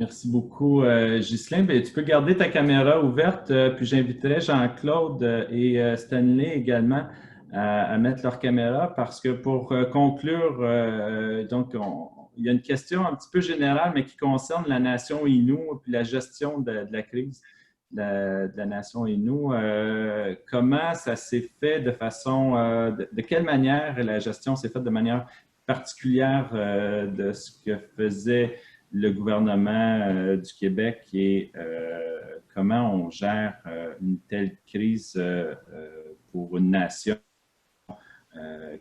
Merci beaucoup, Ghislain. Ben, tu peux garder ta caméra ouverte, puis j'inviterai Jean-Claude et Stanley également à mettre leur caméra parce que pour conclure, il y a une question un petit peu générale, mais qui concerne la nation Innu puis la gestion de la crise de la nation Innu. Comment ça s'est fait de façon, de quelle manière la gestion s'est faite de manière particulière de ce que faisait le gouvernement du Québec et comment on gère une telle crise pour une nation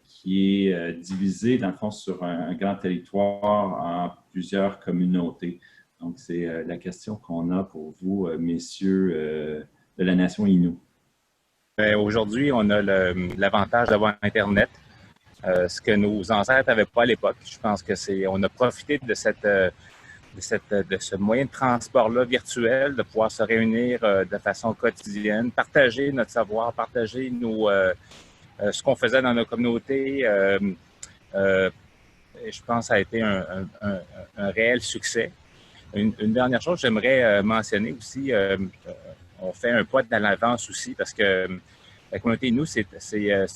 qui est divisée, dans le fond, sur un grand territoire en plusieurs communautés. Donc, c'est la question qu'on a pour vous, messieurs de la nation Innu. Aujourd'hui, on a l'avantage d'avoir Internet, ce que nos ancêtres n'avaient pas à l'époque. Je pense que on a profité de ce moyen de transport-là virtuel, de pouvoir se réunir de façon quotidienne, partager notre savoir, partager ce qu'on faisait dans nos communautés. Je pense que ça a été un réel succès. Une dernière chose que j'aimerais mentionner aussi, on fait un pas de l'avance aussi parce que la communauté, nous, c'est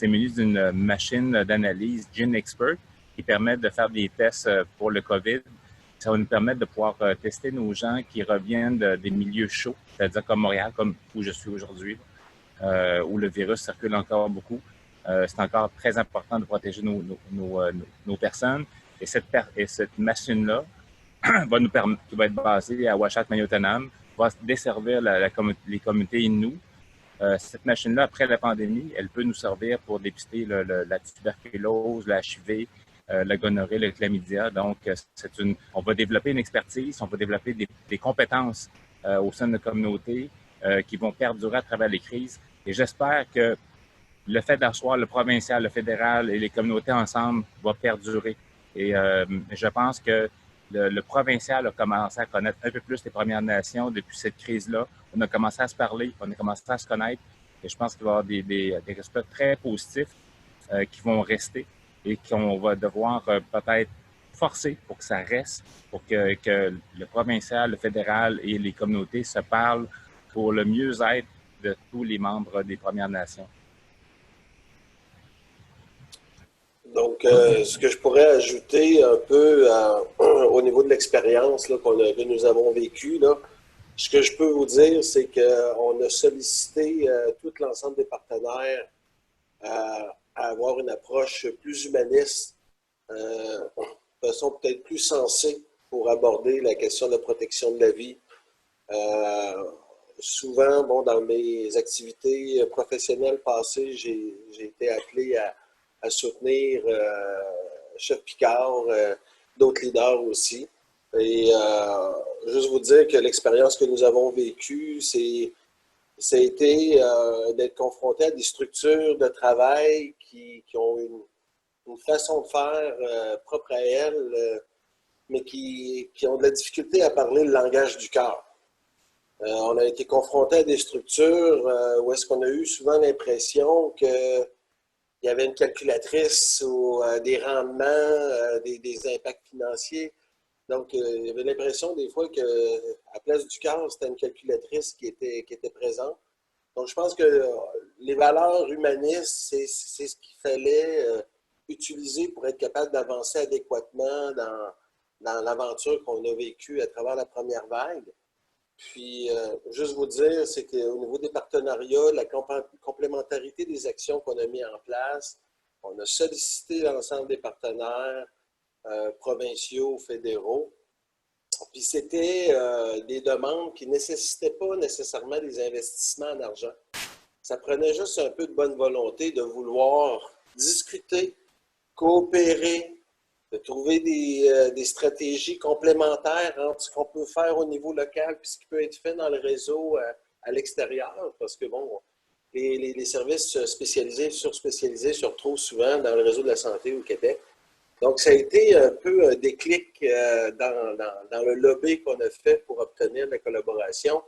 muni d'une machine d'analyse GeneXpert qui permet de faire des tests pour le COVID. Ça va nous permettre de pouvoir tester nos gens qui reviennent des milieux chauds, c'est-à-dire comme Montréal, comme où je suis aujourd'hui, où le virus circule encore beaucoup. C'est encore très important de protéger nos personnes. Et cette machine-là qui va être basée à Ouachat-Mayotenam, va desservir les communautés Innu. Cette machine-là, après la pandémie, elle peut nous servir pour dépister la tuberculose, la HIV, la gonorrhée, le chlamydia. Donc, on va développer une expertise, on va développer des compétences au sein de nos communautés qui vont perdurer à travers les crises. Et j'espère que le fait d'asseoir le provincial, le fédéral et les communautés ensemble va perdurer. Et je pense que le provincial a commencé à connaître un peu plus les Premières Nations depuis cette crise-là. On a commencé à se parler, on a commencé à se connaître. Et je pense qu'il va y avoir des résultats très positifs qui vont rester et qu'on va devoir peut-être forcer pour que ça reste, pour que le provincial, le fédéral et les communautés se parlent pour le mieux-être de tous les membres des Premières Nations. Donc, ce que je pourrais ajouter un peu au niveau de l'expérience que nous avons vécue, ce que je peux vous dire, c'est qu'on a sollicité tout l'ensemble des partenaires à avoir une approche plus humaniste, de façon peut-être plus sensée pour aborder la question de la protection de la vie. Souvent, dans mes activités professionnelles passées, j'ai été appelé à soutenir Chef Picard, d'autres leaders aussi. Et juste vous dire que l'expérience que nous avons vécue, ça a été d'être confronté à des structures de travail qui ont une façon de faire propre à elles, mais qui ont de la difficulté à parler le langage du cœur. On a été confronté à des structures où est-ce qu'on a eu souvent l'impression que il y avait une calculatrice ou des rendements, des impacts financiers. Donc, il y avait l'impression des fois qu'à la place du cœur, c'était une calculatrice qui était présente. Donc, je pense que les valeurs humanistes, c'est ce qu'il fallait utiliser pour être capable d'avancer adéquatement dans l'aventure qu'on a vécue à travers la première vague. Puis, juste vous dire, c'est qu'au niveau des partenariats, la complémentarité des actions qu'on a mis en place, on a sollicité l'ensemble des partenaires provinciaux, fédéraux. Puis, c'était des demandes qui ne nécessitaient pas nécessairement des investissements en argent. Ça prenait juste un peu de bonne volonté de vouloir discuter, coopérer, de trouver des stratégies complémentaires entre ce qu'on peut faire au niveau local et ce qui peut être fait dans le réseau à l'extérieur. Parce que, les services spécialisés, surspécialisés se retrouvent souvent dans le réseau de la santé au Québec. Donc, ça a été un peu un déclic dans le lobby qu'on a fait pour obtenir la collaboration,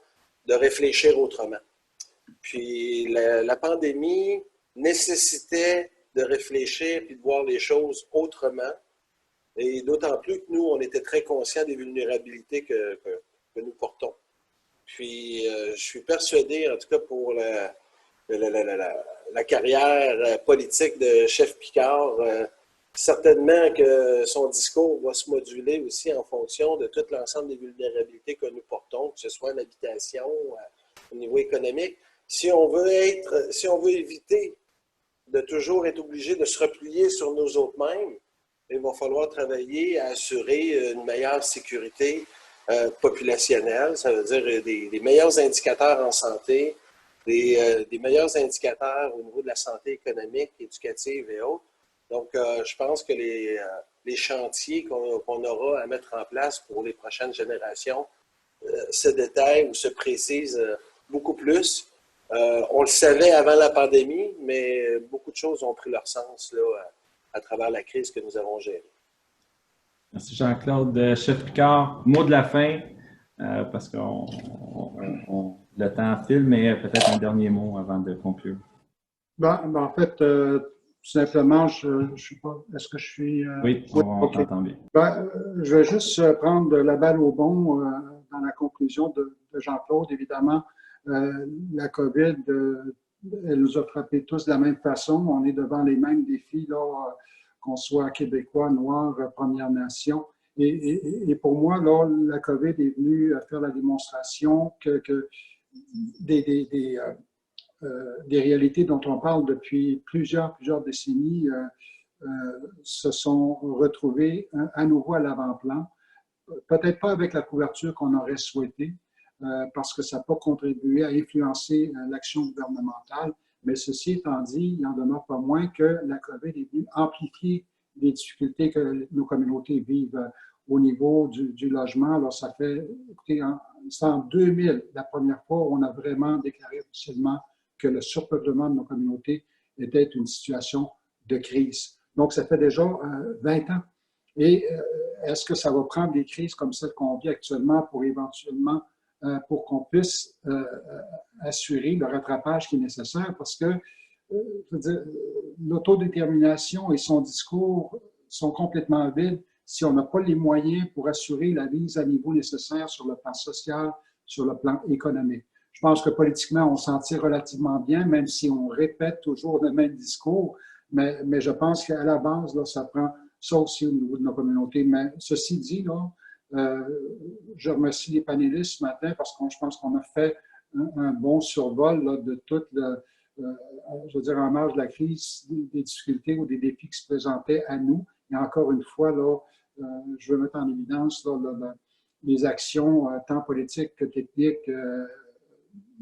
de réfléchir autrement. Puis, la pandémie nécessitait de réfléchir et de voir les choses autrement. Et d'autant plus que nous, on était très conscients des vulnérabilités que nous portons. Puis, je suis persuadé, en tout cas pour la carrière politique de chef Picard, certainement que son discours va se moduler aussi en fonction de tout l'ensemble des vulnérabilités que nous portons, que ce soit en habitation, au niveau économique. Si on veut éviter de toujours être obligé de se replier sur nous autres mêmes, il va falloir travailler à assurer une meilleure sécurité populationnelle, ça veut dire des meilleurs indicateurs en santé, des meilleurs indicateurs au niveau de la santé économique, éducative et autres. Donc, je pense que les chantiers qu'on aura à mettre en place pour les prochaines générations se détaillent ou se précisent beaucoup plus. On le savait avant la pandémie, mais beaucoup de choses ont pris leur sens là, à travers la crise que nous avons gérée. Merci Jean-Claude. Chef Picard, mot de la fin, parce que le temps file, mais peut-être un dernier mot avant de conclure. En fait, simplement, je ne sais pas, est-ce que je suis... Oui, on t'entend bien. Je vais juste prendre la balle au bon dans la conclusion de Jean-Claude. Évidemment, la COVID, elle nous a frappés tous de la même façon. On est devant les mêmes défis, là, qu'on soit québécois, noirs, Première Nation. Et pour moi, là, la COVID est venue faire la démonstration que des réalités dont on parle depuis plusieurs décennies se sont retrouvées à nouveau à l'avant-plan. Peut-être pas avec la couverture qu'on aurait souhaité, parce que ça n'a pas contribué à influencer l'action gouvernementale. Mais ceci étant dit, il n'en demeure pas moins que la COVID est venue amplifier les difficultés que nos communautés vivent au niveau du logement. Alors, ça fait, écoutez, c'est en 2000, la première fois où on a vraiment déclaré officiellement que le surpeuplement de nos communautés était une situation de crise. Donc, ça fait déjà 20 ans. Et est-ce que ça va prendre des crises comme celle qu'on vit actuellement pour éventuellement, pour qu'on puisse assurer le rattrapage qui est nécessaire? Parce que, je veux dire, l'autodétermination et son discours sont complètement vides si on n'a pas les moyens pour assurer la mise à niveau nécessaire sur le plan social, sur le plan économique. Je pense que politiquement, on s'en tire relativement bien, même si on répète toujours le même discours, mais je pense qu'à la base, là, ça prend ça aussi au niveau de nos communautés. Mais ceci dit, là, je remercie les panélistes ce matin parce que je pense qu'on a fait un bon survol là, de toute je veux dire, en marge de la crise, des difficultés ou des défis qui se présentaient à nous. Et encore une fois, là, je veux mettre en évidence là, les actions tant politiques que techniques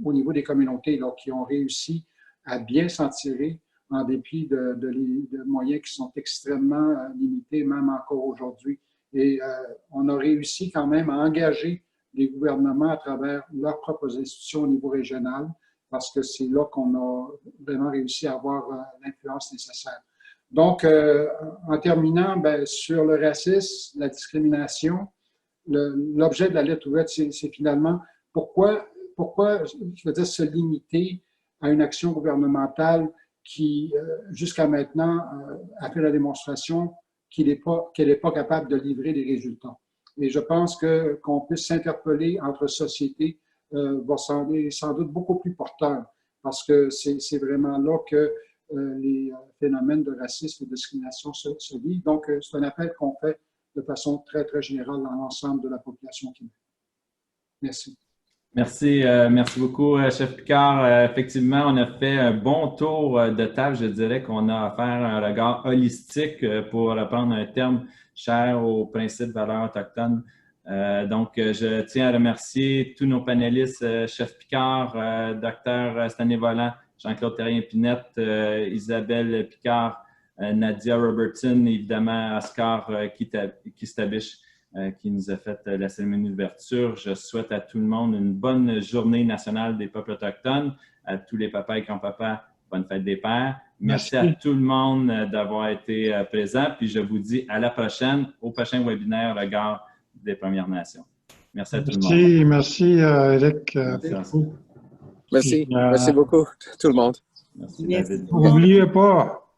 au niveau des communautés là, qui ont réussi à bien s'en tirer en dépit de moyens qui sont extrêmement limités, même encore aujourd'hui. Et on a réussi quand même à engager les gouvernements à travers leurs propres institutions au niveau régional, parce que c'est là qu'on a vraiment réussi à avoir l'influence nécessaire. Donc, en terminant, sur le racisme, la discrimination, l'objet de la lettre ouverte, c'est finalement pourquoi, je veux dire, se limiter à une action gouvernementale qui, jusqu'à maintenant, a fait la démonstration qu'elle n'est pas capable de livrer des résultats. Et je pense qu'on puisse s'interpeller entre sociétés va sembler sans doute beaucoup plus porteur, parce que c'est vraiment là que les phénomènes de racisme et de discrimination se vivent. Donc, c'est un appel qu'on fait de façon très, très générale dans l'ensemble de la population québécoise. Merci. Merci beaucoup, Chef Picard. Effectivement, on a fait un bon tour de table. Je dirais qu'on a à faire un regard holistique pour reprendre un terme cher au principe de valeurs autochtones. Donc, je tiens à remercier tous nos panélistes, Chef Picard, Dr Stanley Volant, Jean-Claude Therrien-Pinette, Isabelle Picard, Nadia Robertson, évidemment Oscar Kistabiche, qui nous a fait la cérémonie d'ouverture. Je souhaite à tout le monde une bonne journée nationale des peuples autochtones, à tous les papas et grands-papas, bonne fête des pères. Merci à tout le monde d'avoir été présent. Puis je vous dis à la prochaine, au prochain webinaire Regard des Premières Nations. Merci à tout le monde. Merci Eric. Merci beaucoup tout le monde. Merci David. N'oubliez pas,